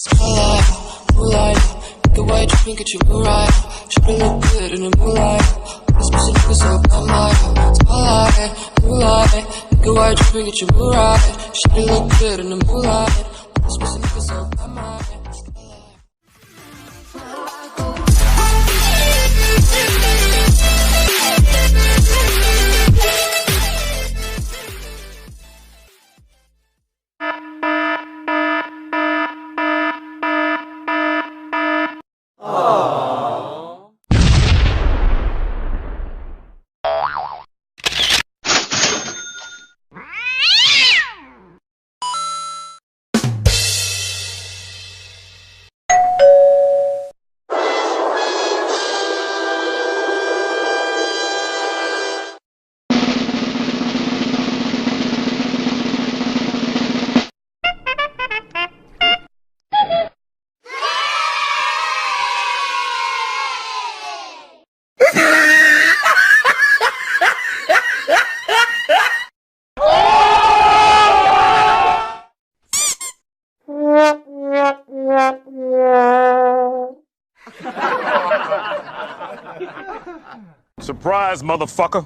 Spotlight, moonlight, make a white drink, get you right. Should look good in the moonlight. This pussy nigga so bad, my spotlight, moonlight, make a white drink, get you right. Should look good in the moonlight. This pussy nigga so bad, my Surprise, motherfucker.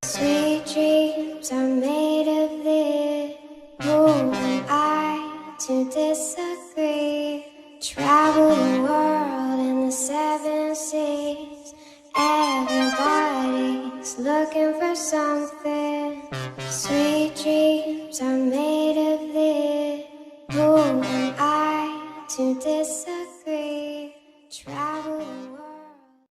Sweet dreams are made of this. Who am I to disagree? Travel the world in the 7 seas. Everybody's looking for something. Sweet dreams are made of this. Who am I to disagree? Travel the world.